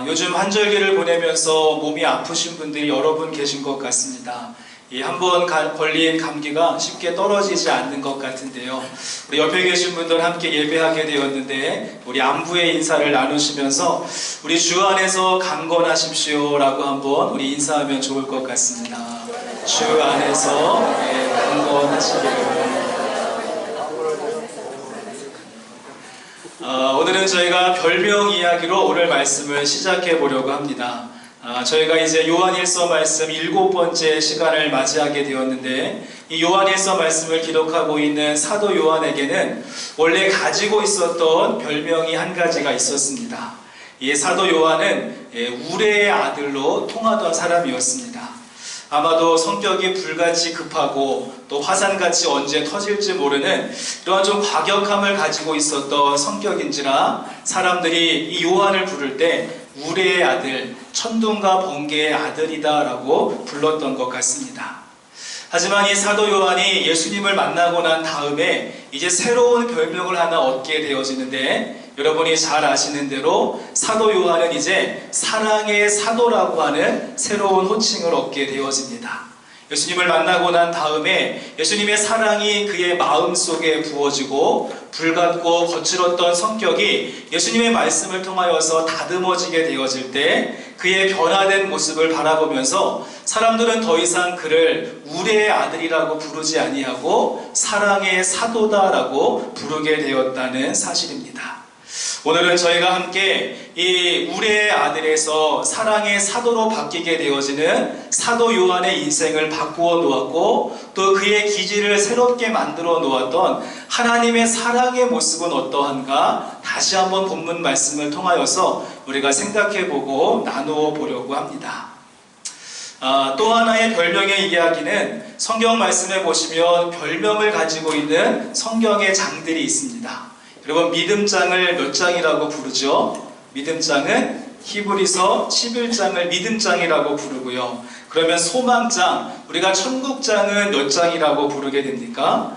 요즘 한절기를 보내면서 몸이 아프신 분들이 여러 분 계신 것 같습니다. 한번 걸린 감기가 쉽게 떨어지지 않는 것 같은데요. 우리 옆에 계신 분들 함께 예배하게 되었는데 우리 안부의 인사를 나누시면서 우리 주 안에서 강건하십시오 라고 한번 우리 인사하면 좋을 것 같습니다. 주 안에서 강건하시기를. 오늘은 저희가 별명 이야기로 오늘 말씀을 시작해 보려고 합니다. 저희가 이제 요한일서 말씀 7번째 시간을 맞이하게 되었는데, 이 요한일서 말씀을 기록하고 있는 사도 요한에게는 원래 가지고 있었던 별명이 한 가지가 있었습니다. 이 사도 요한은 우레의 아들로 통하던 사람이었습니다. 아마도 성격이 불같이 급하고 또 화산같이 언제 터질지 모르는 이러한 좀 과격함을 가지고 있었던 성격인지라 사람들이 이 요한을 부를 때 우레의 아들, 천둥과 번개의 아들이다 라고 불렀던 것 같습니다. 하지만 이 사도 요한이 예수님을 만나고 난 다음에 이제 새로운 별명을 하나 얻게 되어지는데, 여러분이 잘 아시는 대로 사도 요한은 이제 사랑의 사도라고 하는 새로운 호칭을 얻게 되어집니다. 예수님을 만나고 난 다음에 예수님의 사랑이 그의 마음속에 부어지고 불같고 거칠었던 성격이 예수님의 말씀을 통하여서 다듬어지게 되어질 때 그의 변화된 모습을 바라보면서 사람들은 더 이상 그를 우레의 아들이라고 부르지 아니하고 사랑의 사도다라고 부르게 되었다는 사실입니다. 오늘은 저희가 함께 이 우레의 아들에서 사랑의 사도로 바뀌게 되어지는 사도 요한의 인생을 바꾸어 놓았고 또 그의 기질을 새롭게 만들어 놓았던 하나님의 사랑의 모습은 어떠한가 다시 한번 본문 말씀을 통하여서 우리가 생각해보고 나누어 보려고 합니다. 또 하나의 별명의 이야기는 성경 말씀에 보시면 별명을 가지고 있는 성경의 장들이 있습니다. 여러분, 믿음장을 몇 장이라고 부르죠? 믿음장은 히브리서 11장을 믿음장이라고 부르고요. 그러면 소망장, 우리가 천국장은 몇 장이라고 부르게 됩니까?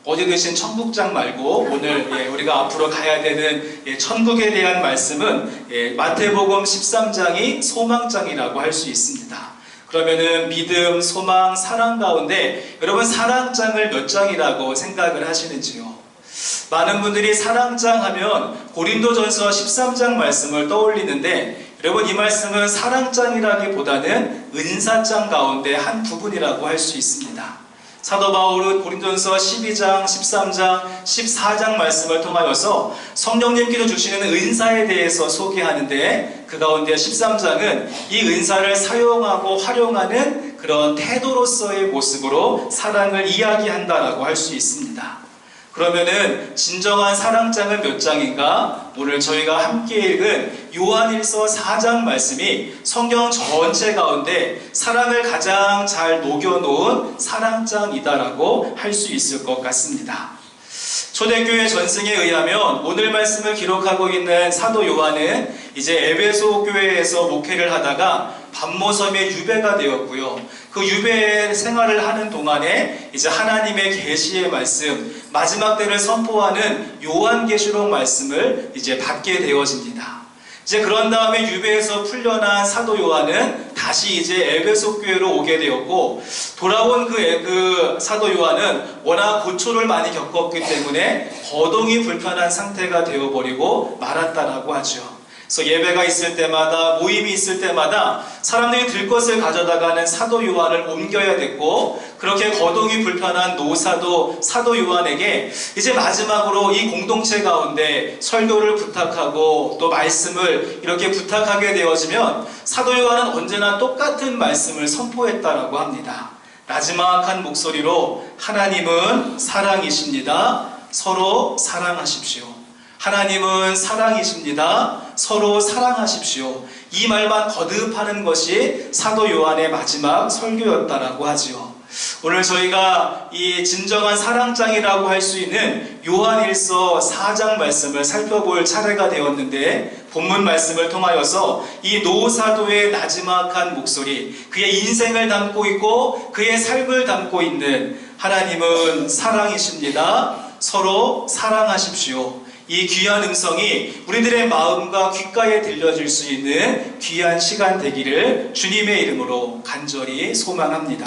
어디 계신 천국장 말고 오늘 우리가 앞으로 가야 되는 천국에 대한 말씀은 마태복음 13장이 소망장이라고 할 수 있습니다. 그러면은 믿음, 소망, 사랑 가운데 여러분 사랑장을 몇 장이라고 생각을 하시는지요? 많은 분들이 사랑장 하면 고린도전서 13장 말씀을 떠올리는데, 여러분 이 말씀은 사랑장이라기보다는 은사장 가운데 한 부분이라고 할 수 있습니다. 사도 바울은 고린도전서 12장, 13장, 14장 말씀을 통하여서 성령님께서 주시는 은사에 대해서 소개하는데, 그 가운데 13장은 이 은사를 사용하고 활용하는 그런 태도로서의 모습으로 사랑을 이야기한다라고 할 수 있습니다. 그러면은 진정한 사랑장은 몇 장인가? 오늘 저희가 함께 읽은 요한일서 4장 말씀이 성경 전체 가운데 사랑을 가장 잘 녹여놓은 사랑장이다라고 할 수 있을 것 같습니다. 초대교회 전승에 의하면 오늘 말씀을 기록하고 있는 사도 요한은 이제 에베소 교회에서 목회를 하다가 반모섬에 유배가 되었고요. 그 유배 생활을 하는 동안에 이제 하나님의 계시의 말씀, 마지막 때를 선포하는 요한계시록 말씀을 이제 받게 되어집니다. 이제 그런 다음에 유배에서 풀려난 사도 요한은 다시 이제 에베소 교회로 오게 되었고, 돌아온 그 사도 요한은 워낙 고초를 많이 겪었기 때문에 거동이 불편한 상태가 되어버리고 말았다라고 하죠. 그래서 예배가 있을 때마다, 모임이 있을 때마다 사람들이 들 것을 가져다가는 사도 요한을 옮겨야 됐고, 그렇게 거동이 불편한 노사도 사도 요한에게 이제 마지막으로 이 공동체 가운데 설교를 부탁하고 또 말씀을 이렇게 부탁하게 되어지면 사도 요한은 언제나 똑같은 말씀을 선포했다라고 합니다. 나지막한 목소리로 하나님은 사랑이십니다. 서로 사랑하십시오. 하나님은 사랑이십니다. 서로 사랑하십시오. 이 말만 거듭하는 것이 사도 요한의 마지막 설교였다라고 하지요. 오늘 저희가 이 진정한 사랑장이라고 할 수 있는 요한일서 4장 말씀을 살펴볼 차례가 되었는데, 본문 말씀을 통하여서 이 노사도의 나지막한 목소리, 그의 인생을 담고 있고 그의 삶을 담고 있는 하나님은 사랑이십니다. 서로 사랑하십시오. 이 귀한 음성이 우리들의 마음과 귓가에 들려질 수 있는 귀한 시간 되기를 주님의 이름으로 간절히 소망합니다.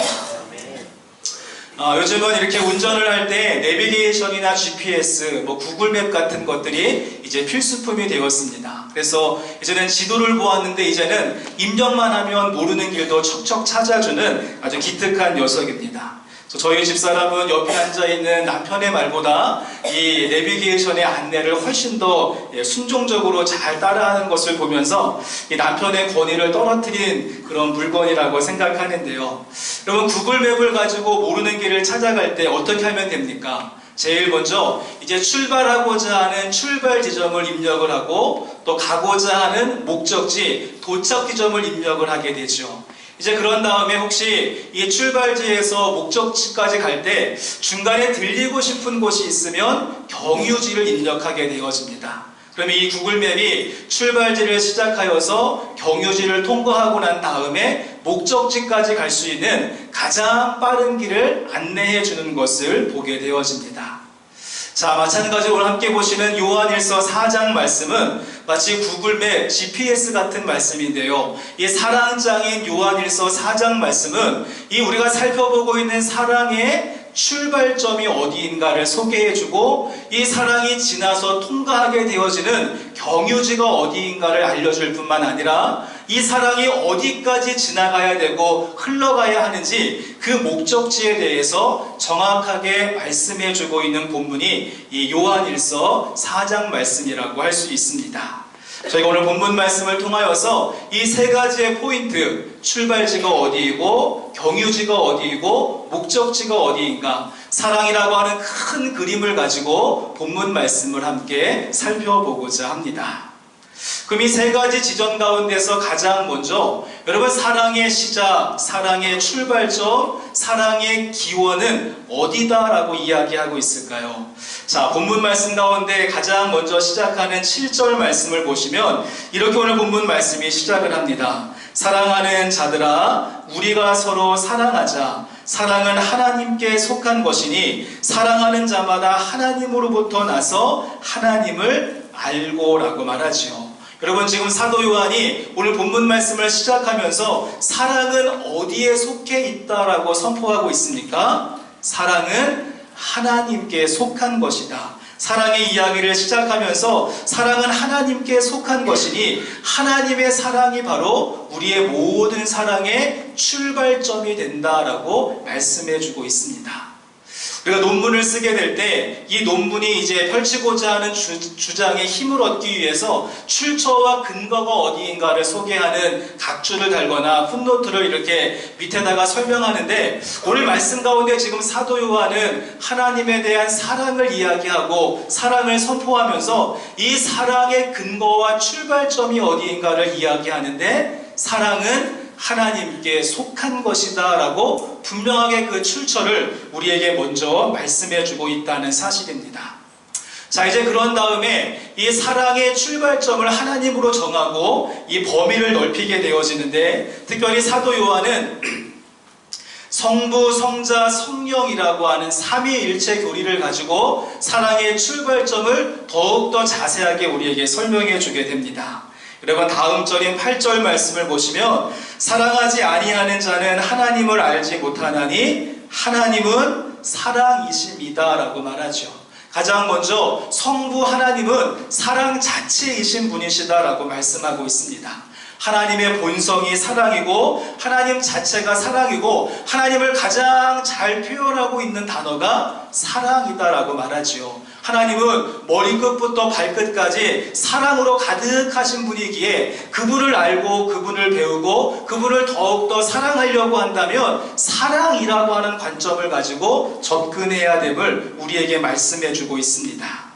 요즘은 이렇게 운전을 할 때 내비게이션이나 GPS, 구글맵 같은 것들이 이제 필수품이 되었습니다. 그래서 이제는 지도를 보았는데 이제는 입력만 하면 모르는 길도 척척 찾아주는 아주 기특한 녀석입니다. 저희 집사람은 옆에 앉아있는 남편의 말보다 이 내비게이션의 안내를 훨씬 더 순종적으로 잘 따라하는 것을 보면서 이 남편의 권위를 떨어뜨린 그런 물건이라고 생각하는데요. 여러분, 구글맵을 가지고 모르는 길을 찾아갈 때 어떻게 하면 됩니까? 제일 먼저 이제 출발하고자 하는 출발 지점을 입력을 하고 또 가고자 하는 목적지, 도착 지점을 입력을 하게 되죠. 이제 그런 다음에 혹시 이 출발지에서 목적지까지 갈 때 중간에 들리고 싶은 곳이 있으면 경유지를 입력하게 되어집니다. 그러면 이 구글맵이 출발지를 시작하여서 경유지를 통과하고 난 다음에 목적지까지 갈 수 있는 가장 빠른 길을 안내해 주는 것을 보게 되어집니다. 자, 마찬가지로 오늘 함께 보시는 요한일서 4장 말씀은 마치 구글맵, GPS 같은 말씀인데요. 이 사랑장인 요한일서 4장 말씀은 이 우리가 살펴보고 있는 사랑의 출발점이 어디인가를 소개해주고 이 사랑이 지나서 통과하게 되어지는 경유지가 어디인가를 알려줄 뿐만 아니라 이 사랑이 어디까지 지나가야 되고 흘러가야 하는지 그 목적지에 대해서 정확하게 말씀해주고 있는 본문이 이 요한일서 4장 말씀이라고 할 수 있습니다. 저희가 오늘 본문 말씀을 통하여서 이 세 가지의 포인트, 출발지가 어디이고 경유지가 어디이고 목적지가 어디인가, 사랑이라고 하는 큰 그림을 가지고 본문 말씀을 함께 살펴보고자 합니다. 그럼 이 세 가지 지점 가운데서 가장 먼저 여러분, 사랑의 시작, 사랑의 출발점, 사랑의 기원은 어디다라고 이야기하고 있을까요? 자, 본문 말씀 가운데 가장 먼저 시작하는 7절 말씀을 보시면 이렇게 오늘 본문 말씀이 시작을 합니다. 사랑하는 자들아, 우리가 서로 사랑하자. 사랑은 하나님께 속한 것이니 사랑하는 자마다 하나님으로부터 나서 하나님을 알고라고 말하지요. 여러분, 지금 사도 요한이 오늘 본문 말씀을 시작하면서 사랑은 어디에 속해 있다라고 선포하고 있습니까? 사랑은 하나님께 속한 것이다. 사랑의 이야기를 시작하면서 사랑은 하나님께 속한 것이니 하나님의 사랑이 바로 우리의 모든 사랑의 출발점이 된다라고 말씀해주고 있습니다. 우리가 논문을 쓰게 될 때 이 논문이 이제 펼치고자 하는 주장에 힘을 얻기 위해서 출처와 근거가 어디인가를 소개하는 각주를 달거나 풋노트를 이렇게 밑에다가 설명하는데, 오늘 말씀 가운데 지금 사도 요한은 하나님에 대한 사랑을 이야기하고 사랑을 선포하면서 이 사랑의 근거와 출발점이 어디인가를 이야기하는데, 사랑은 하나님께 속한 것이다 라고 분명하게 그 출처를 우리에게 먼저 말씀해주고 있다는 사실입니다. 자, 이제 그런 다음에 이 사랑의 출발점을 하나님으로 정하고 이 범위를 넓히게 되어지는데, 특별히 사도 요한은 성부, 성자, 성령이라고 하는 삼위일체 교리를 가지고 사랑의 출발점을 더욱더 자세하게 우리에게 설명해 주게 됩니다. 여러분, 다음 절인 8절 말씀을 보시면 사랑하지 아니하는 자는 하나님을 알지 못하나니 하나님은 사랑이심이다 라고 말하죠. 가장 먼저 성부 하나님은 사랑 자체이신 분이시다 라고 말씀하고 있습니다. 하나님의 본성이 사랑이고 하나님 자체가 사랑이고 하나님을 가장 잘 표현하고 있는 단어가 사랑이다라고 말하지요. 하나님은 머리끝부터 발끝까지 사랑으로 가득하신 분이기에 그분을 알고 그분을 배우고 그분을 더욱더 사랑하려고 한다면 사랑이라고 하는 관점을 가지고 접근해야 됨을 우리에게 말씀해주고 있습니다.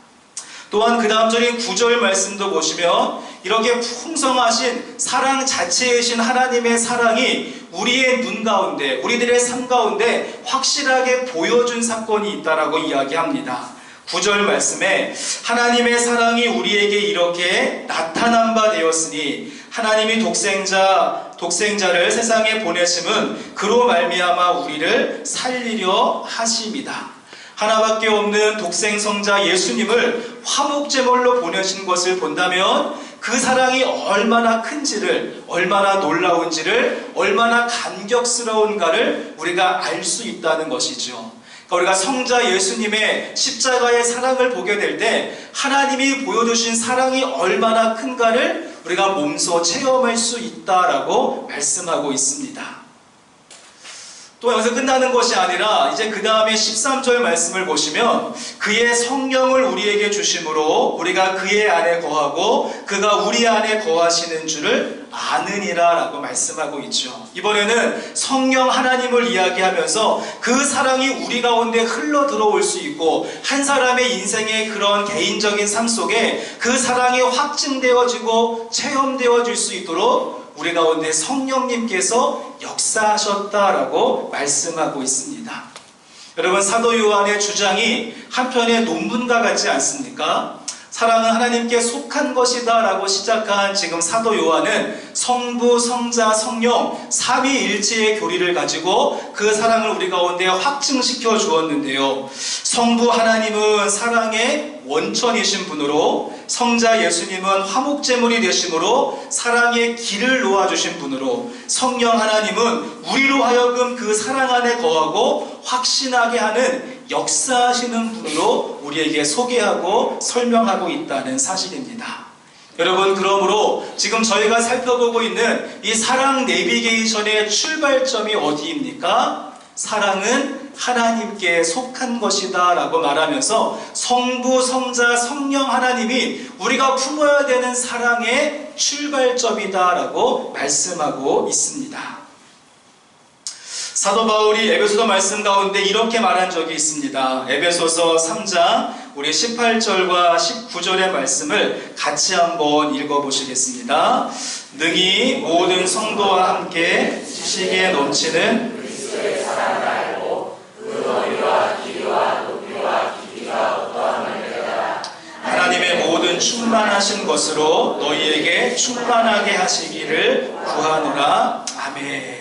또한 그 다음 절인 9절 말씀도 보시면 이렇게 풍성하신 사랑 자체이신 하나님의 사랑이 우리의 눈 가운데, 우리들의 삶 가운데 확실하게 보여준 사건이 있다라고 이야기합니다. 9절 말씀에 하나님의 사랑이 우리에게 이렇게 나타난 바 되었으니 하나님이 독생자를 세상에 보내심은 그로 말미암아 우리를 살리려 하심이다. 하나밖에 없는 독생성자 예수님을 화목제물로 보내신 것을 본다면 그 사랑이 얼마나 큰지를, 얼마나 놀라운지를, 얼마나 감격스러운가를 우리가 알 수 있다는 것이죠. 그러니까 우리가 성자 예수님의 십자가의 사랑을 보게 될 때 하나님이 보여주신 사랑이 얼마나 큰가를 우리가 몸소 체험할 수 있다라고 말씀하고 있습니다. 또 여기서 끝나는 것이 아니라 이제 그 다음에 13절 말씀을 보시면 그의 성령을 우리에게 주심으로 우리가 그의 안에 거하고 그가 우리 안에 거하시는 줄을 아느니라 라고 말씀하고 있죠. 이번에는 성령 하나님을 이야기하면서 그 사랑이 우리 가운데 흘러 들어올 수 있고 한 사람의 인생의 그런 개인적인 삶 속에 그 사랑이 확증되어지고 체험되어질 수 있도록 우리 가운데 성령님께서 역사하셨다라고 말씀하고 있습니다. 여러분, 사도 요한의 주장이 한편의 논문과 같지 않습니까? 사랑은 하나님께 속한 것이다 라고 시작한 지금 사도 요한은 성부, 성자, 성령 삼위일체의 교리를 가지고 그 사랑을 우리 가운데 확증시켜 주었는데요. 성부 하나님은 사랑의 원천이신 분으로, 성자 예수님은 화목제물이 되심으로 사랑의 길을 놓아주신 분으로, 성령 하나님은 우리로 하여금 그 사랑 안에 거하고 확신하게 하는 역사하시는 분으로 우리에게 소개하고 설명하고 있다는 사실입니다. 여러분, 그러므로 지금 저희가 살펴보고 있는 이 사랑 내비게이션의 출발점이 어디입니까? 사랑은 하나님께 속한 것이다 라고 말하면서 성부, 성자, 성령 하나님이 우리가 품어야 되는 사랑의 출발점이다 라고 말씀하고 있습니다. 사도 바울이 에베소서 말씀 가운데 이렇게 말한 적이 있습니다. 에베소서 3장 우리 18절과 19절의 말씀을 같이 한번 읽어보시겠습니다. 능히 모든 성도와 함께 지식에 넘치는 그리스도의 사랑을 알고 그 너희와 길이와 높이와 깊이가 어떠함을 깨달아 하나님의 모든 충만하신 것으로 너희에게 충만하게 하시기를 구하노라. 아멘.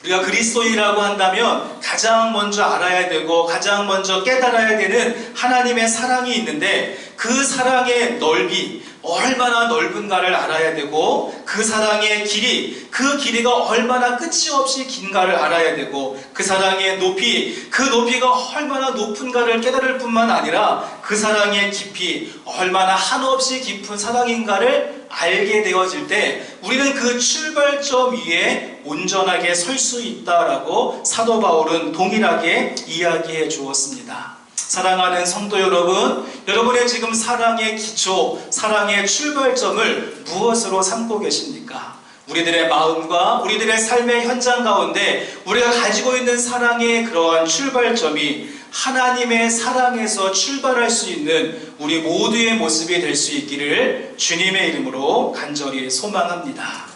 우리가 그리스도인이라고 한다면 가장 먼저 알아야 되고 가장 먼저 깨달아야 되는 하나님의 사랑이 있는데 그 사랑의 넓이, 얼마나 넓은가를 알아야 되고 그 사랑의 길이, 그 길이가 얼마나 끝이 없이 긴가를 알아야 되고 그 사랑의 높이, 그 높이가 얼마나 높은가를 깨달을 뿐만 아니라 그 사랑의 깊이, 얼마나 한없이 깊은 사랑인가를 알게 되어질 때 우리는 그 출발점 위에 온전하게 설 수 있다라고 사도 바울은 동일하게 이야기해 주었습니다. 사랑하는 성도 여러분, 여러분의 지금 사랑의 기초, 사랑의 출발점을 무엇으로 삼고 계십니까? 우리들의 마음과 우리들의 삶의 현장 가운데 우리가 가지고 있는 사랑의 그러한 출발점이 하나님의 사랑에서 출발할 수 있는 우리 모두의 모습이 될 수 있기를 주님의 이름으로 간절히 소망합니다.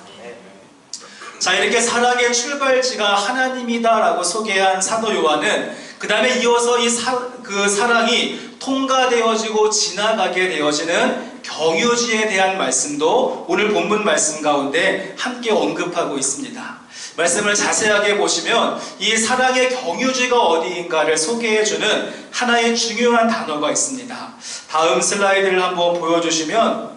자, 이렇게 사랑의 출발지가 하나님이다라고 소개한 사도 요한은 그 다음에 이어서 그 사랑이 통과되어지고 지나가게 되어지는 경유지에 대한 말씀도 오늘 본문 말씀 가운데 함께 언급하고 있습니다. 말씀을 자세하게 보시면 이 사랑의 경유지가 어디인가를 소개해주는 하나의 중요한 단어가 있습니다. 다음 슬라이드를 한번 보여주시면,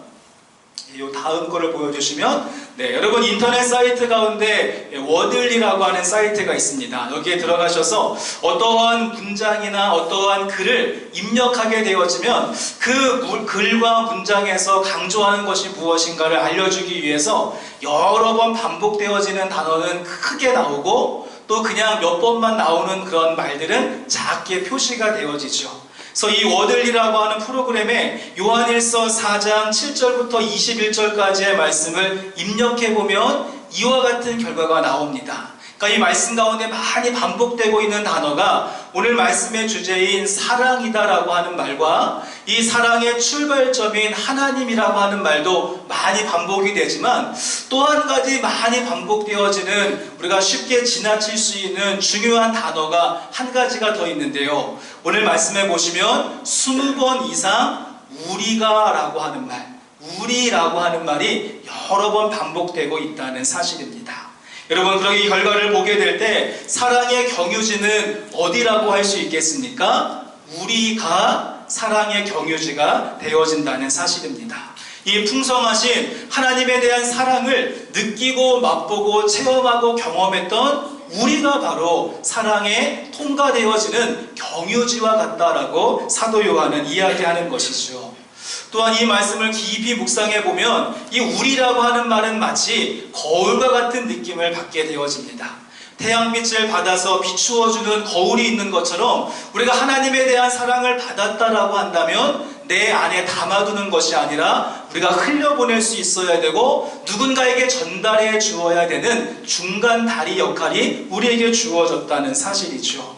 이 다음 거를 보여주시면, 여러분 인터넷 사이트 가운데 워들리라고 하는 사이트가 있습니다. 여기에 들어가셔서 어떠한 문장이나 어떠한 글을 입력하게 되어지면 그 글과 문장에서 강조하는 것이 무엇인가를 알려주기 위해서 여러 번 반복되어지는 단어는 크게 나오고 또 그냥 몇 번만 나오는 그런 말들은 작게 표시가 되어지죠. 그래서 이 워들리라고 하는 프로그램에 요한일서 4장 7절부터 21절까지의 말씀을 입력해보면 이와 같은 결과가 나옵니다. 그러니까 이 말씀 가운데 많이 반복되고 있는 단어가 오늘 말씀의 주제인 사랑이다라고 하는 말과 이 사랑의 출발점인 하나님이라고 하는 말도 많이 반복이 되지만 또 한 가지 많이 반복되어지는 우리가 쉽게 지나칠 수 있는 중요한 단어가 한 가지가 더 있는데요. 오늘 말씀해 보시면 20번 이상 우리가 라고 하는 말, 우리라고 하는 말이 여러 번 반복되고 있다는 사실입니다. 여러분, 그럼 이 결과를 보게 될 때 사랑의 경유지는 어디라고 할 수 있겠습니까? 우리가 사랑의 경유지가 되어진다는 사실입니다. 이 풍성하신 하나님에 대한 사랑을 느끼고 맛보고 체험하고 경험했던 우리가 바로 사랑에 통과되어지는 경유지와 같다라고 사도 요한은 이야기하는 것이죠. 또한 이 말씀을 깊이 묵상해 보면 이 우리라고 하는 말은 마치 거울과 같은 느낌을 받게 되어집니다. 태양빛을 받아서 비추어주는 거울이 있는 것처럼 우리가 하나님에 대한 사랑을 받았다라고 한다면 내 안에 담아두는 것이 아니라 우리가 흘려보낼 수 있어야 되고 누군가에게 전달해 주어야 되는 중간 다리 역할이 우리에게 주어졌다는 사실이죠.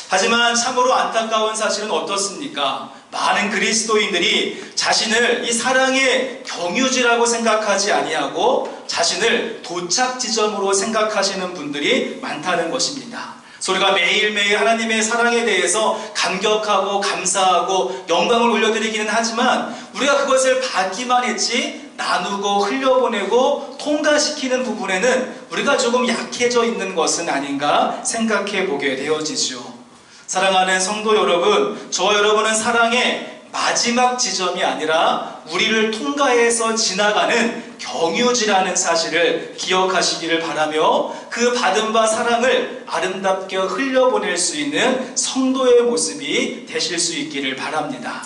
하지만 참으로 안타까운 사실은 어떻습니까? 많은 그리스도인들이 자신을 이 사랑의 경유지라고 생각하지 아니하고 자신을 도착 지점으로 생각하시는 분들이 많다는 것입니다. 우리가 매일매일 하나님의 사랑에 대해서 감격하고 감사하고 영광을 올려드리기는 하지만 우리가 그것을 받기만 했지 나누고 흘려보내고 통과시키는 부분에는 우리가 조금 약해져 있는 것은 아닌가 생각해 보게 되어지죠. 사랑하는 성도 여러분, 저와 여러분은 사랑의 마지막 지점이 아니라 우리를 통과해서 지나가는 경유지라는 사실을 기억하시기를 바라며 그 받은 바 사랑을 아름답게 흘려보낼 수 있는 성도의 모습이 되실 수 있기를 바랍니다.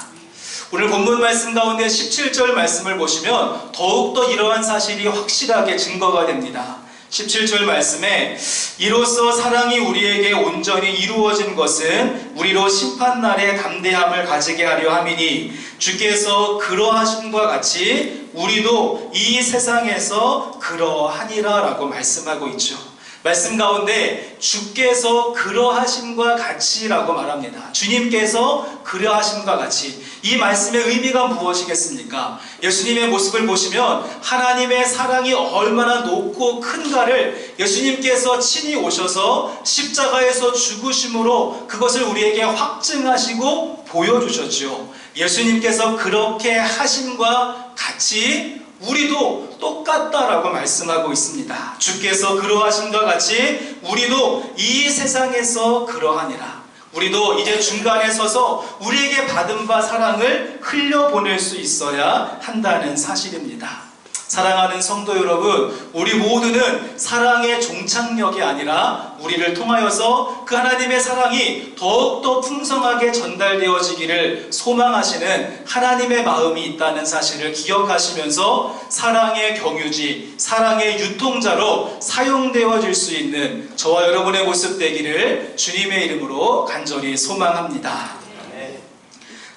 오늘 본문 말씀 가운데 17절 말씀을 보시면 더욱더 이러한 사실이 확실하게 증거가 됩니다. 17절 말씀에 이로써 사랑이 우리에게 온전히 이루어진 것은 우리로 심판날에 담대함을 가지게 하려 함이니 주께서 그러하심과 같이 우리도 이 세상에서 그러하니라 라고 말씀하고 있죠. 말씀 가운데 주께서 그러하심과 같이 라고 말합니다. 주님께서 그러하심과 같이. 이 말씀의 의미가 무엇이겠습니까? 예수님의 모습을 보시면 하나님의 사랑이 얼마나 높고 큰가를 예수님께서 친히 오셔서 십자가에서 죽으심으로 그것을 우리에게 확증하시고 보여주셨죠. 예수님께서 그렇게 하심과 같이 우리도 똑같다라고 말씀하고 있습니다. 주께서 그러하심과 같이 우리도 이 세상에서 그러하니라. 우리도 이제 중간에 서서 우리에게 받은 바 사랑을 흘려보낼 수 있어야 한다는 사실입니다. 사랑하는 성도 여러분, 우리 모두는 사랑의 종착역이 아니라 우리를 통하여서 그 하나님의 사랑이 더욱더 풍성하게 전달되어지기를 소망하시는 하나님의 마음이 있다는 사실을 기억하시면서 사랑의 경유지, 사랑의 유통자로 사용되어질 수 있는 저와 여러분의 모습 되기를 주님의 이름으로 간절히 소망합니다.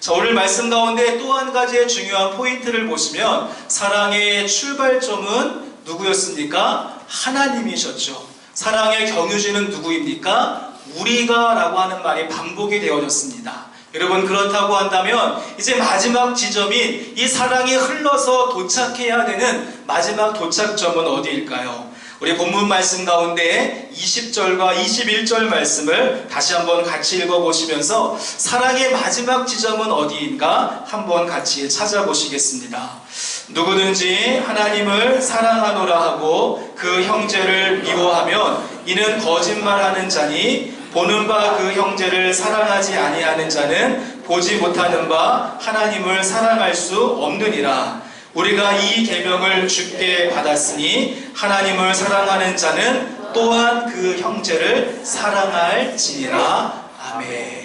자, 오늘 말씀 가운데 또 한 가지의 중요한 포인트를 보시면 사랑의 출발점은 누구였습니까? 하나님이셨죠. 사랑의 경유지는 누구입니까? 우리가 라고 하는 말이 반복이 되어졌습니다. 여러분, 그렇다고 한다면 이제 마지막 지점인 이 사랑이 흘러서 도착해야 되는 마지막 도착점은 어디일까요? 우리 본문 말씀 가운데 20절과 21절 말씀을 다시 한번 같이 읽어보시면서 사랑의 마지막 지점은 어디인가 한번 같이 찾아보시겠습니다. 누구든지 하나님을 사랑하노라 하고 그 형제를 미워하면 이는 거짓말하는 자니 보는 바 그 형제를 사랑하지 아니하는 자는 보지 못하는 바 하나님을 사랑할 수 없느니라. 우리가 이 계명을 주께 받았으니 하나님을 사랑하는 자는 또한 그 형제를 사랑할지니라. 아멘.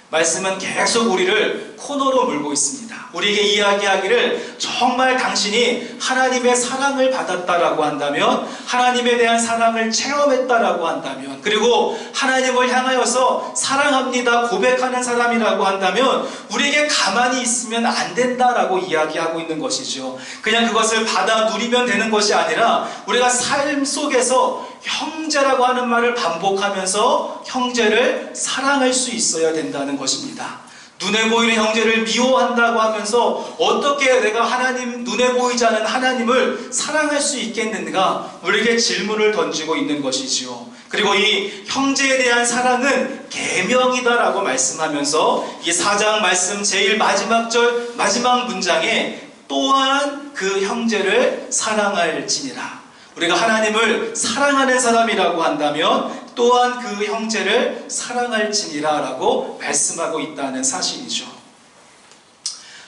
말씀은 계속 우리를 코너로 물고 있습니다. 우리에게 이야기하기를 정말 당신이 하나님의 사랑을 받았다라고 한다면, 하나님에 대한 사랑을 체험했다라고 한다면, 그리고 하나님을 향하여서 사랑합니다 고백하는 사람이라고 한다면 우리에게 가만히 있으면 안 된다라고 이야기하고 있는 것이죠. 그냥 그것을 받아 누리면 되는 것이 아니라 우리가 삶 속에서 형제라고 하는 말을 반복하면서 형제를 사랑할 수 있어야 된다는 것입니다. 눈에 보이는 형제를 미워한다고 하면서 어떻게 내가 하나님, 눈에 보이지 않는 하나님을 사랑할 수 있겠는가? 우리에게 질문을 던지고 있는 것이지요. 그리고 이 형제에 대한 사랑은 계명이다라고 말씀하면서 이 4장 말씀 제일 마지막 절, 마지막 문장에 또한 그 형제를 사랑할지니라. 우리가 하나님을 사랑하는 사람이라고 한다면 또한 그 형제를 사랑할지니라 라고 말씀하고 있다는 사실이죠.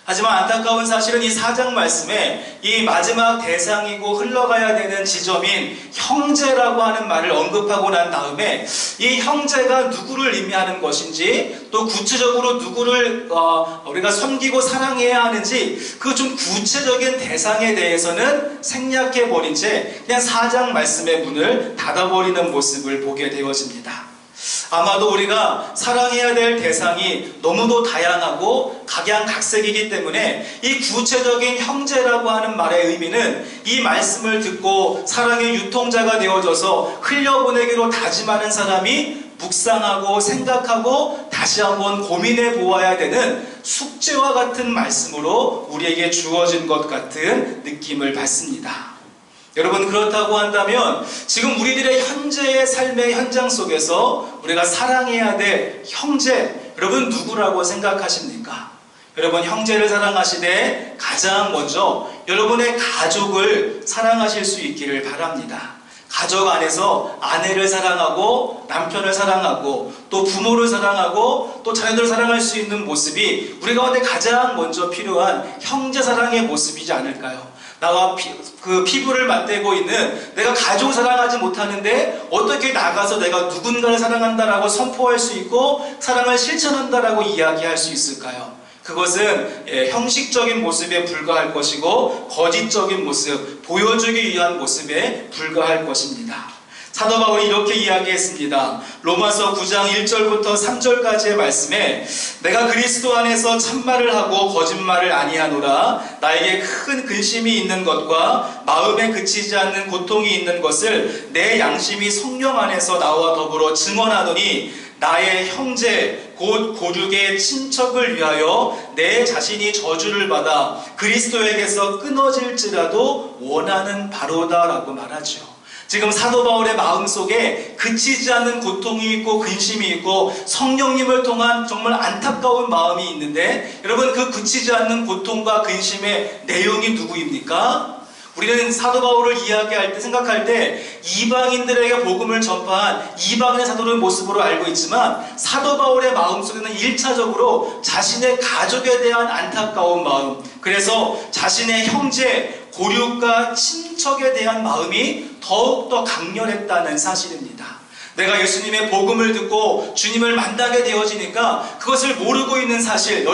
하지만 안타까운 사실은 이 4장 말씀에 이 마지막 대상이고 흘러가야 되는 지점인 형제라고 하는 말을 언급하고 난 다음에 이 형제가 누구를 의미하는 것인지, 또 구체적으로 누구를 우리가 섬기고 사랑해야 하는지 그 좀 구체적인 대상에 대해서는 생략해버린 채 그냥 4장 말씀의 문을 닫아버리는 모습을 보게 되어집니다. 아마도 우리가 사랑해야 될 대상이 너무도 다양하고 각양각색이기 때문에 이 구체적인 형제라고 하는 말의 의미는 이 말씀을 듣고 사랑의 유통자가 되어져서 흘려보내기로 다짐하는 사람이 묵상하고 생각하고 다시 한번 고민해 보아야 되는 숙제와 같은 말씀으로 우리에게 주어진 것 같은 느낌을 받습니다. 여러분, 그렇다고 한다면 지금 우리들의 현재의 삶의 현장 속에서 우리가 사랑해야 될 형제, 여러분 누구라고 생각하십니까? 여러분, 형제를 사랑하시되 가장 먼저 여러분의 가족을 사랑하실 수 있기를 바랍니다. 가족 안에서 아내를 사랑하고 남편을 사랑하고 또 부모를 사랑하고 또 자녀들을 사랑할 수 있는 모습이 우리 가운데 가장 먼저 필요한 형제 사랑의 모습이지 않을까요? 나와 피부를 맞대고 있는 내가 가족을 사랑하지 못하는데 어떻게 나가서 내가 누군가를 사랑한다라고 선포할 수 있고 사랑을 실천한다라고 이야기할 수 있을까요? 그것은 형식적인 모습에 불과할 것이고 거짓적인 모습, 보여주기 위한 모습에 불과할 것입니다. 사도 바울이 이렇게 이야기했습니다. 로마서 9장 1절부터 3절까지의 말씀에 내가 그리스도 안에서 참말을 하고 거짓말을 아니하노라. 나에게 큰 근심이 있는 것과 마음에 그치지 않는 고통이 있는 것을 내 양심이 성령 안에서 나와 더불어 증언하노니 나의 형제 곧 고륙의 친척을 위하여 내 자신이 저주를 받아 그리스도에게서 끊어질지라도 원하는 바로다라고 말하죠. 지금 사도 바울의 마음속에 그치지 않는 고통이 있고 근심이 있고 성령님을 통한 정말 안타까운 마음이 있는데, 여러분, 그 그치지 않는 고통과 근심의 내용이 누구입니까? 우리는 사도 바울을 이야기할 때, 생각할 때 이방인들에게 복음을 전파한 이방인의 사도의 모습으로 알고 있지만 사도 바울의 마음속에는 1차적으로 자신의 가족에 대한 안타까운 마음, 그래서 자신의 형제, 고륙과 친척에 대한 마음이 더욱더 강렬했다는 사실입니다. 내가 예수님의 복음을 듣고 주님을 만나게 되어지니까 그것을 모르고 있는 사실,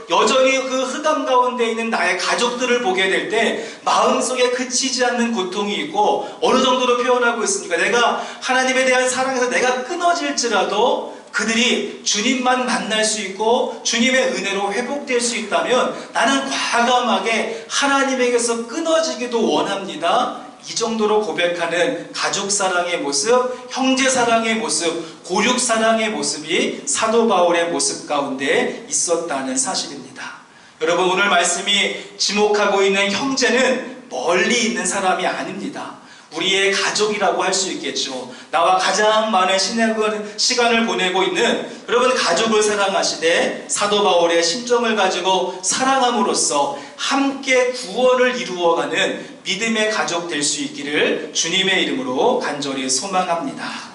여전히 그 흑암 가운데 있는 나의 가족들을 보게 될 때 마음속에 그치지 않는 고통이 있고, 어느 정도로 표현하고 있습니까? 내가 하나님에 대한 사랑에서 내가 끊어질지라도 그들이 주님만 만날 수 있고 주님의 은혜로 회복될 수 있다면 나는 과감하게 하나님에게서 끊어지기도 원합니다. 이 정도로 고백하는 가족 사랑의 모습, 형제 사랑의 모습, 고륙 사랑의 모습이 사도 바울의 모습 가운데 있었다는 사실입니다. 여러분, 오늘 말씀이 지목하고 있는 형제는 멀리 있는 사람이 아닙니다. 우리의 가족이라고 할 수 있겠죠. 나와 가장 많은 시간을 보내고 있는 여러분, 가족을 사랑하시되 사도 바울의 심정을 가지고 사랑함으로써 함께 구원을 이루어가는 믿음의 가족 될 수 있기를 주님의 이름으로 간절히 소망합니다.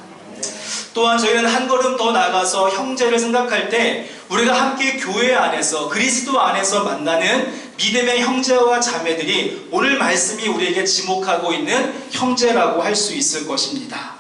또한 저희는 한 걸음 더 나가서 형제를 생각할 때 우리가 함께 교회 안에서, 그리스도 안에서 만나는 믿음의 형제와 자매들이 오늘 말씀이 우리에게 지목하고 있는 형제라고 할 수 있을 것입니다.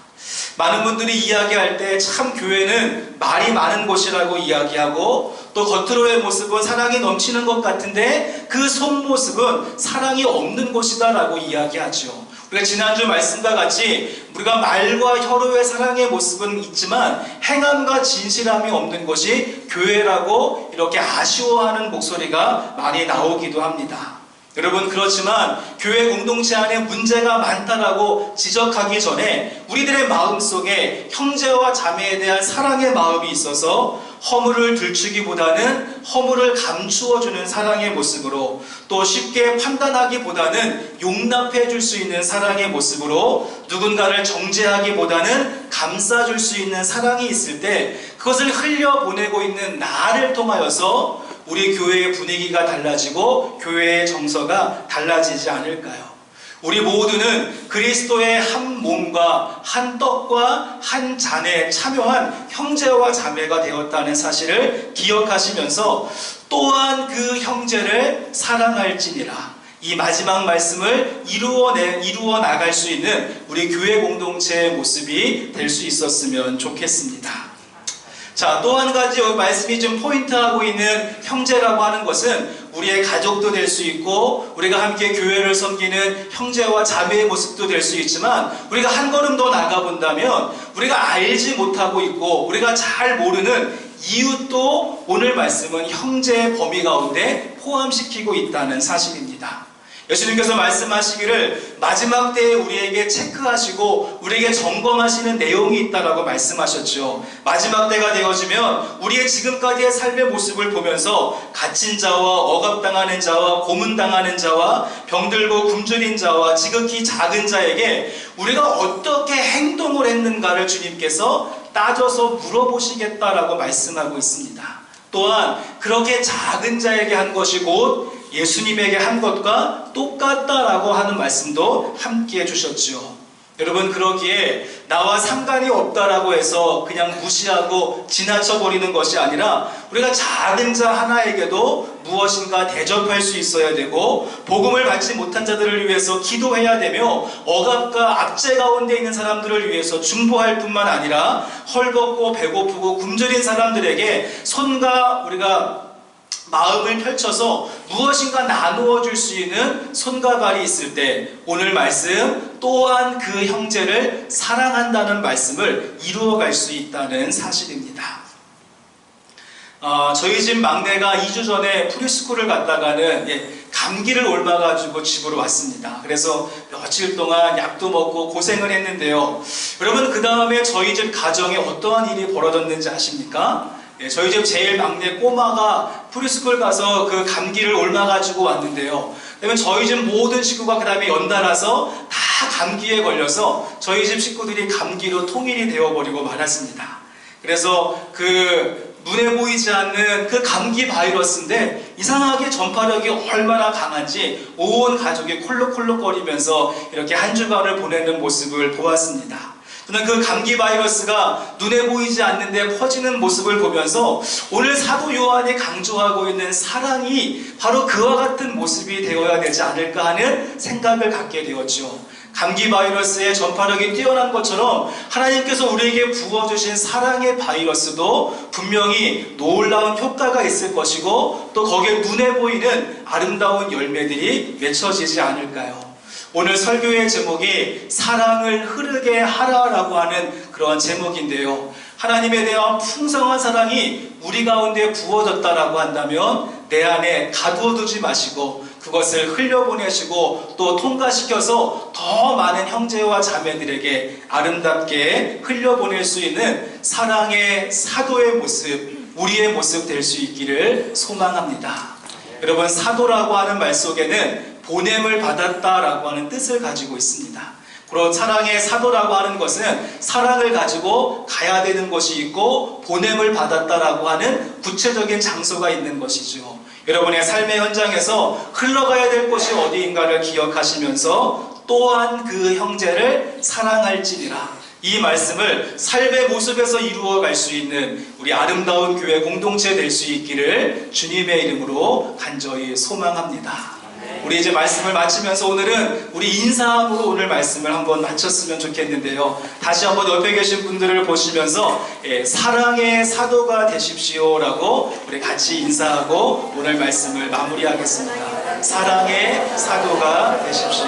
많은 분들이 이야기할 때 참 교회는 말이 많은 곳이라고 이야기하고 또 겉으로의 모습은 사랑이 넘치는 것 같은데 그 속모습은 사랑이 없는 곳이다 라고 이야기하죠. 우리가 지난주 말씀과 같이 우리가 말과 혀로의 사랑의 모습은 있지만 행함과 진실함이 없는 것이 교회라고 이렇게 아쉬워하는 목소리가 많이 나오기도 합니다. 여러분, 그렇지만 교회 공동체 안에 문제가 많다라고 지적하기 전에 우리들의 마음속에 형제와 자매에 대한 사랑의 마음이 있어서 허물을 들추기보다는 허물을 감추어주는 사랑의 모습으로, 또 쉽게 판단하기보다는 용납해 줄 수 있는 사랑의 모습으로, 누군가를 정죄하기보다는 감싸줄 수 있는 사랑이 있을 때 그것을 흘려보내고 있는 나를 통하여서 우리 교회의 분위기가 달라지고 교회의 정서가 달라지지 않을까요? 우리 모두는 그리스도의 한 몸과 한 떡과 한 잔에 참여한 형제와 자매가 되었다는 사실을 기억하시면서 또한 그 형제를 사랑할지니라, 이 마지막 말씀을 이루어 나갈 수 있는 우리 교회 공동체의 모습이 될 수 있었으면 좋겠습니다. 자, 또 한 가지 여기 말씀이 좀 포인트하고 있는 형제라고 하는 것은 우리의 가족도 될 수 있고 우리가 함께 교회를 섬기는 형제와 자매의 모습도 될 수 있지만, 우리가 한 걸음 더 나가본다면 우리가 알지 못하고 있고 우리가 잘 모르는 이웃도 오늘 말씀은 형제의 범위 가운데 포함시키고 있다는 사실입니다. 예수님께서 말씀하시기를 마지막 때에 우리에게 체크하시고 우리에게 점검하시는 내용이 있다라고 말씀하셨죠. 마지막 때가 되어지면 우리의 지금까지의 삶의 모습을 보면서 갇힌 자와 억압당하는 자와 고문당하는 자와 병들고 굶주린 자와 지극히 작은 자에게 우리가 어떻게 행동을 했는가를 주님께서 따져서 물어보시겠다라고 말씀하고 있습니다. 또한 그렇게 작은 자에게 한 것이 곧 예수님에게 한 것과 똑같다라고 하는 말씀도 함께 해주셨죠. 여러분, 그러기에 나와 상관이 없다라고 해서 그냥 무시하고 지나쳐버리는 것이 아니라 우리가 작은 자 하나에게도 무엇인가 대접할 수 있어야 되고, 복음을 받지 못한 자들을 위해서 기도해야 되며, 억압과 압제 가운데 있는 사람들을 위해서 중보할 뿐만 아니라 헐벗고 배고프고 굶주린 사람들에게 손과 우리가 마음을 펼쳐서 무엇인가 나누어 줄 수 있는 손과 발이 있을 때 오늘 말씀 또한 그 형제를 사랑한다는 말씀을 이루어갈 수 있다는 사실입니다. 저희 집 막내가 2주 전에 프리스쿨을 갔다가는 감기를 옮아가지고 집으로 왔습니다. 그래서 며칠 동안 약도 먹고 고생을 했는데요. 여러분, 그 다음에 저희 집 가정에 어떠한 일이 벌어졌는지 아십니까? 저희 집 제일 막내 꼬마가 프리스쿨 가서 그 감기를 옮아가지고 왔는데요. 그러면 저희 집 모든 식구가 그 다음에 연달아서 다 감기에 걸려서 저희 집 식구들이 감기로 통일이 되어버리고 말았습니다. 그래서 그 눈에 보이지 않는 그 감기 바이러스인데 이상하게 전파력이 얼마나 강한지 온 가족이 콜록콜록거리면서 이렇게 한 주간을 보내는 모습을 보았습니다. 저는 그 감기 바이러스가 눈에 보이지 않는데 퍼지는 모습을 보면서 오늘 사도 요한이 강조하고 있는 사랑이 바로 그와 같은 모습이 되어야 되지 않을까 하는 생각을 갖게 되었죠. 감기 바이러스의 전파력이 뛰어난 것처럼 하나님께서 우리에게 부어주신 사랑의 바이러스도 분명히 놀라운 효과가 있을 것이고, 또 거기에 눈에 보이는 아름다운 열매들이 맺혀지지 않을까요? 오늘 설교의 제목이 사랑을 흐르게 하라라고 하는 그런 제목인데요. 하나님에 대한 풍성한 사랑이 우리 가운데 부어졌다라고 한다면 내 안에 가두어두지 마시고 그것을 흘려보내시고 또 통과시켜서 더 많은 형제와 자매들에게 아름답게 흘려보낼 수 있는 사랑의 사도의 모습, 우리의 모습 될 수 있기를 소망합니다. 여러분, 사도라고 하는 말 속에는 보냄을 받았다라고 하는 뜻을 가지고 있습니다. 그리고 사랑의 사도라고 하는 것은 사랑을 가지고 가야 되는 것이 있고 보냄을 받았다라고 하는 구체적인 장소가 있는 것이죠. 여러분의 삶의 현장에서 흘러가야 될 곳이 어디인가를 기억하시면서 또한 그 형제를 사랑할지니라, 이 말씀을 삶의 모습에서 이루어갈 수 있는 우리 아름다운 교회 공동체 될 수 있기를 주님의 이름으로 간절히 소망합니다. 우리 이제 말씀을 마치면서 오늘은 우리 인사함으로 오늘 말씀을 한번 마쳤으면 좋겠는데요. 다시 한번 옆에 계신 분들을 보시면서 사랑의 사도가 되십시오 라고 우리 같이 인사하고 오늘 말씀을 마무리하겠습니다. 사랑의 사도가 되십시오.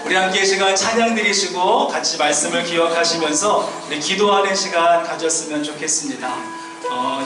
우리 함께 이 시간 찬양 드리시고 같이 말씀을 기억하시면서 우리 기도하는 시간 가졌으면 좋겠습니다.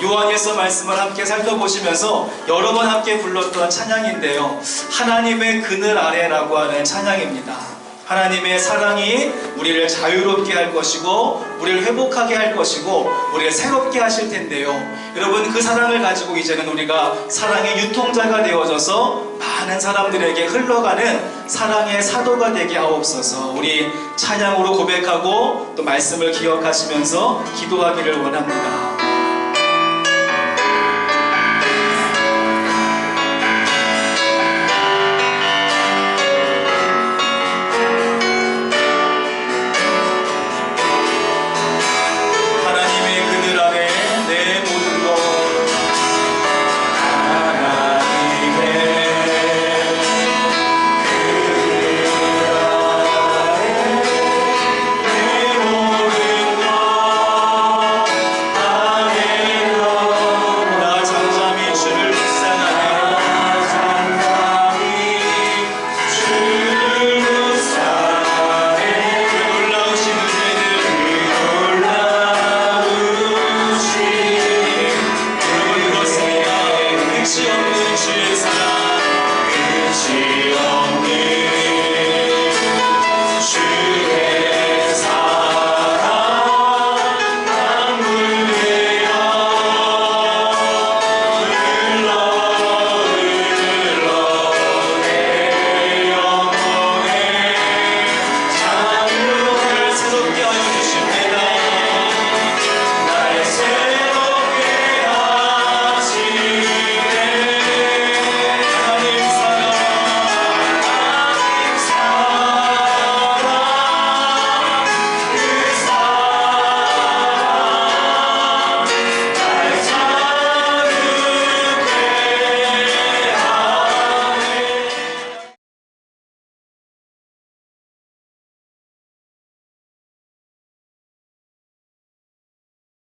요한일서 말씀을 함께 살펴보시면서 여러 번 함께 불렀던 찬양인데요. 하나님의 그늘 아래라고 하는 찬양입니다. 하나님의 사랑이 우리를 자유롭게 할 것이고 우리를 회복하게 할 것이고 우리를 새롭게 하실 텐데요. 여러분, 그 사랑을 가지고 이제는 우리가 사랑의 유통자가 되어져서 많은 사람들에게 흘러가는 사랑의 사도가 되게 하옵소서. 우리 찬양으로 고백하고 또 말씀을 기억하시면서 기도하기를 원합니다. 주의 사랑 끝이 없는